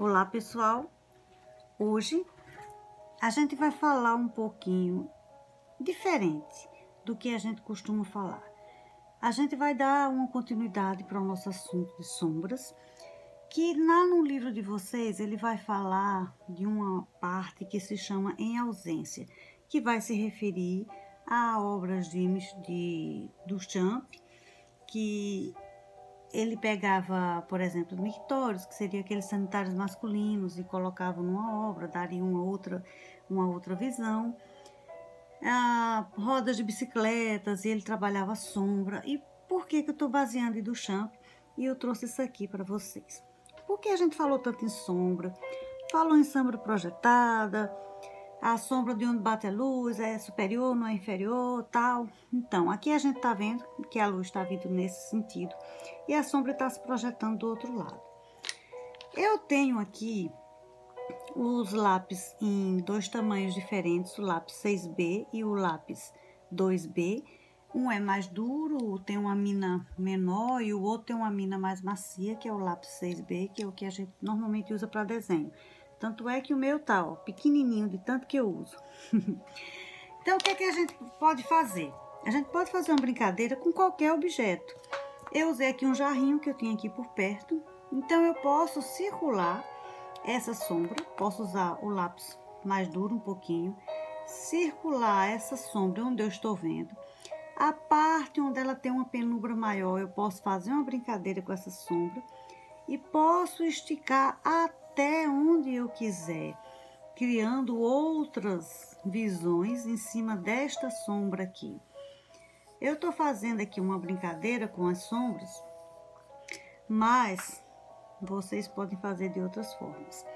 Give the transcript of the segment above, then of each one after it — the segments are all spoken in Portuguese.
Olá pessoal, hoje a gente vai falar um pouquinho diferente do que a gente costuma falar. A gente vai dar uma continuidade para o nosso assunto de sombras, que lá no livro de vocês ele vai falar de uma parte que se chama Em Ausência, que vai se referir a obras de Duchamp, que ele pegava, por exemplo, mictórios, que seriam aqueles sanitários masculinos, e colocava numa obra, daria uma outra visão. Rodas de bicicletas, e ele trabalhava a sombra. E por que eu estou baseando em Duchamp? E eu trouxe isso aqui para vocês. Por que a gente falou tanto em sombra? Falou em sombra projetada, a sombra de onde bate a luz é superior, não é inferior, tal. Então, aqui a gente está vendo que a luz está vindo nesse sentido e a sombra está se projetando do outro lado. Eu tenho aqui os lápis em dois tamanhos diferentes, o lápis 6B e o lápis 2B. Um é mais duro, tem uma mina menor, e o outro tem uma mina mais macia, que é o lápis 6B, que é o que a gente normalmente usa para desenho. Tanto é que o meu tá, ó, pequenininho de tanto que eu uso. Então, o que é que a gente pode fazer? A gente pode fazer uma brincadeira com qualquer objeto. Eu usei aqui um jarrinho que eu tinha aqui por perto. Então, eu posso circular essa sombra. Posso usar o lápis mais duro um pouquinho. Circular essa sombra onde eu estou vendo. A parte onde ela tem uma penumbra maior, eu posso fazer uma brincadeira com essa sombra. E posso esticar até onde eu quiser, criando outras visões em cima desta sombra aqui. Eu estou fazendo aqui uma brincadeira com as sombras, mas vocês podem fazer de outras formas.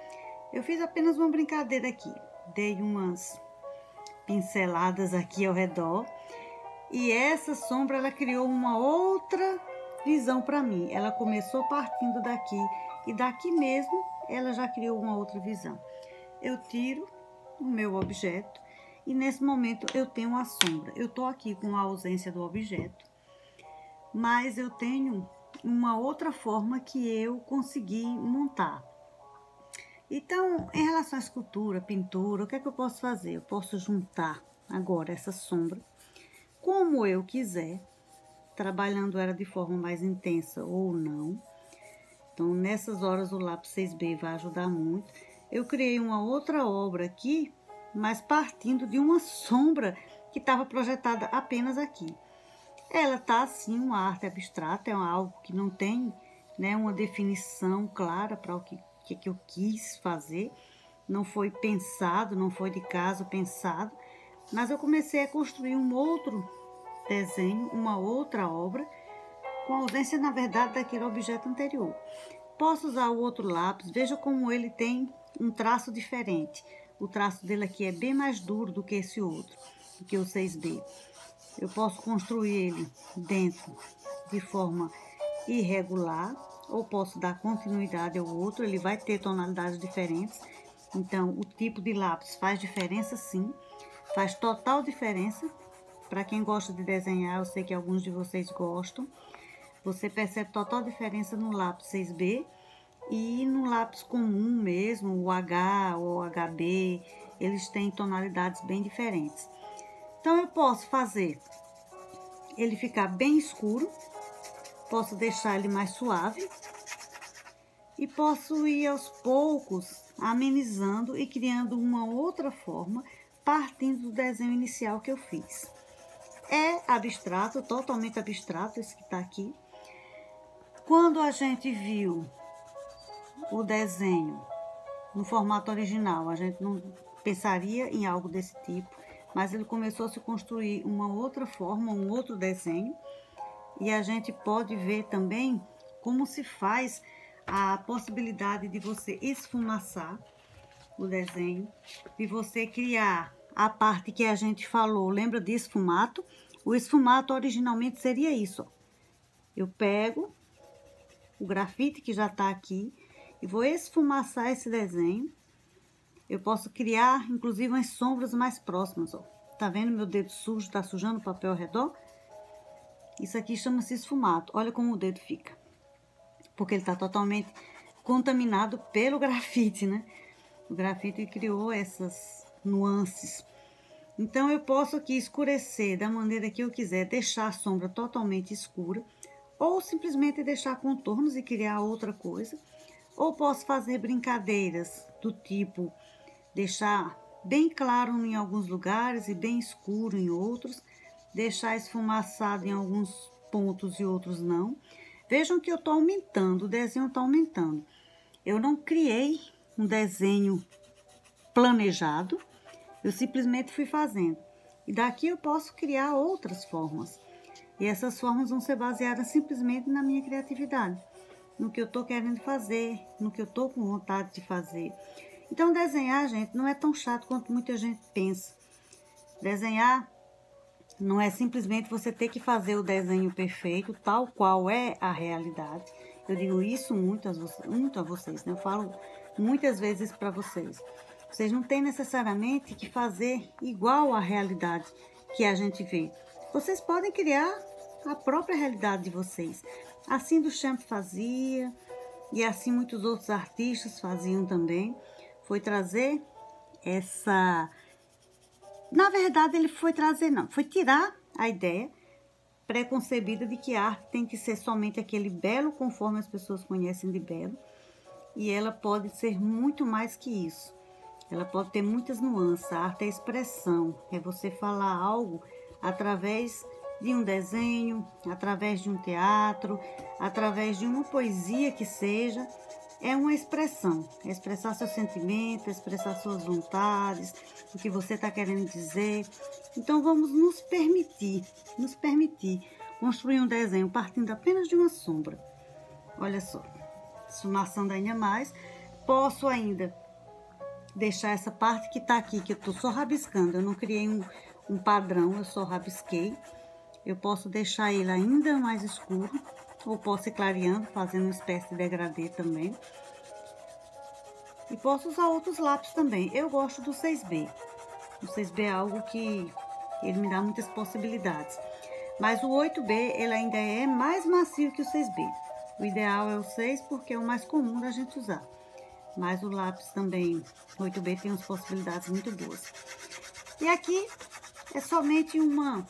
Eu fiz apenas uma brincadeira aqui, dei umas pinceladas aqui ao redor, e essa sombra ela criou uma outra visão para mim. Ela começou partindo daqui e daqui mesmo ela já criou uma outra visão. Eu tiro o meu objeto e nesse momento eu tenho a sombra. Eu tô aqui com a ausência do objeto, mas eu tenho uma outra forma que eu consegui montar. Então, em relação à escultura, pintura, o que é que eu posso fazer? Eu posso juntar agora essa sombra como eu quiser, trabalhando ela de forma mais intensa ou não. Então, nessas horas o lápis 6B vai ajudar muito. Eu criei uma outra obra aqui, mas partindo de uma sombra que estava projetada apenas aqui. Ela tá assim, uma arte abstrata, é algo que não tem, né, uma definição clara para o que eu quis fazer. Não foi pensado, não foi de caso pensado, mas eu comecei a construir um outro desenho, uma outra obra, com ausência, na verdade, daquele objeto anterior. Posso usar o outro lápis, veja como ele tem um traço diferente. O traço dele aqui é bem mais duro do que esse outro, do que o 6B. Eu posso construir ele dentro de forma irregular, ou posso dar continuidade ao outro, ele vai ter tonalidades diferentes. Então, o tipo de lápis faz diferença sim, faz total diferença. Para quem gosta de desenhar, eu sei que alguns de vocês gostam. Você percebe total diferença no lápis 6B e no lápis comum mesmo, o H ou HB, eles têm tonalidades bem diferentes. Então, eu posso fazer ele ficar bem escuro, posso deixar ele mais suave e posso ir aos poucos amenizando e criando uma outra forma, partindo do desenho inicial que eu fiz. É abstrato, totalmente abstrato esse que está aqui. Quando a gente viu o desenho no formato original, a gente não pensaria em algo desse tipo, mas ele começou a se construir uma outra forma, um outro desenho, e a gente pode ver também como se faz a possibilidade de você esfumaçar o desenho, de você criar a parte que a gente falou, lembra de esfumato? O esfumato originalmente seria isso, ó. Eu pego o grafite que já tá aqui e vou esfumaçar esse desenho. Eu posso criar, inclusive, umas sombras mais próximas, ó. Tá vendo meu dedo sujo, tá sujando o papel ao redor? Isso aqui chama-se esfumato. Olha como o dedo fica. Porque ele tá totalmente contaminado pelo grafite, né? O grafite criou essas nuances. Então, eu posso aqui escurecer da maneira que eu quiser, deixar a sombra totalmente escura, ou simplesmente deixar contornos e criar outra coisa. Ou posso fazer brincadeiras do tipo deixar bem claro em alguns lugares e bem escuro em outros, deixar esfumaçado em alguns pontos e outros não. Vejam que eu estou aumentando, o desenho está aumentando. Eu não criei um desenho planejado, eu simplesmente fui fazendo. E daqui eu posso criar outras formas. E essas formas vão ser baseadas simplesmente na minha criatividade, no que eu estou querendo fazer, no que eu estou com vontade de fazer. Então, desenhar, gente, não é tão chato quanto muita gente pensa. Desenhar não é simplesmente você ter que fazer o desenho perfeito, tal qual é a realidade. Eu digo isso muito a vocês, né? Eu falo muitas vezes para vocês. Vocês não têm necessariamente que fazer igual à realidade que a gente vê. Vocês podem criar a própria realidade de vocês. Assim Duchamp fazia, e assim muitos outros artistas faziam também. Foi trazer essa... Na verdade, ele foi trazer, não, foi tirar a ideia preconcebida de que a arte tem que ser somente aquele belo conforme as pessoas conhecem de belo. E ela pode ser muito mais que isso. Ela pode ter muitas nuances. A arte é expressão, é você falar algo através de um desenho, através de um teatro, através de uma poesia que seja. É uma expressão, é expressar seus sentimentos, expressar suas vontades, o que você está querendo dizer. Então, vamos nos permitir construir um desenho partindo apenas de uma sombra. Olha só, esfumaçando ainda mais. Posso ainda deixar essa parte que está aqui, que eu estou só rabiscando. Eu não criei um padrão, eu só rabisquei. Eu posso deixar ele ainda mais escuro, ou posso ir clareando, fazendo uma espécie de degradê também. E posso usar outros lápis também. Eu gosto do 6B. O 6B é algo que ele me dá muitas possibilidades. Mas o 8B, ele ainda é mais macio que o 6B. O ideal é o 6 porque é o mais comum da gente usar. Mas o lápis também, o 8B, tem umas possibilidades muito boas. E aqui é somente uma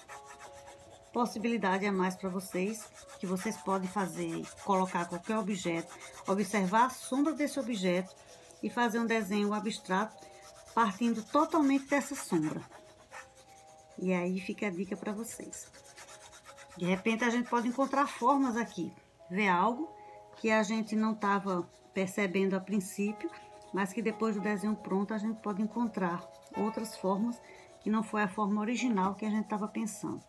possibilidade a mais para vocês, que vocês podem fazer, colocar qualquer objeto, observar a sombra desse objeto e fazer um desenho abstrato partindo totalmente dessa sombra. E aí fica a dica para vocês. De repente a gente pode encontrar formas aqui, ver algo que a gente não estava percebendo a princípio, mas que depois do desenho pronto a gente pode encontrar outras formas que não foi a forma original que a gente estava pensando.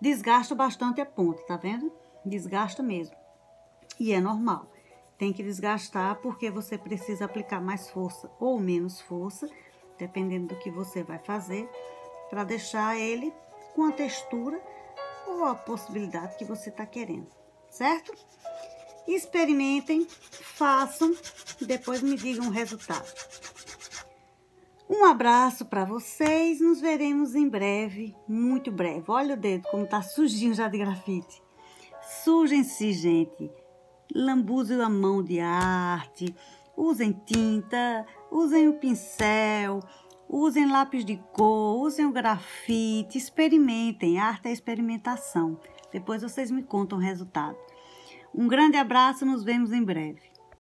Desgasta bastante a ponta, tá vendo? Desgasta mesmo. E é normal. Tem que desgastar porque você precisa aplicar mais força ou menos força, dependendo do que você vai fazer, para deixar ele com a textura ou a possibilidade que você está querendo, certo? Experimentem, façam e depois me digam o resultado. Um abraço para vocês, nos veremos em breve, muito breve. Olha o dedo como tá sujinho já de grafite. Sujem-se, gente. Lambuzem a mão de arte, usem tinta, usem o pincel, usem lápis de cor, usem o grafite, experimentem. A arte é experimentação. Depois vocês me contam o resultado. Um grande abraço, nos vemos em breve.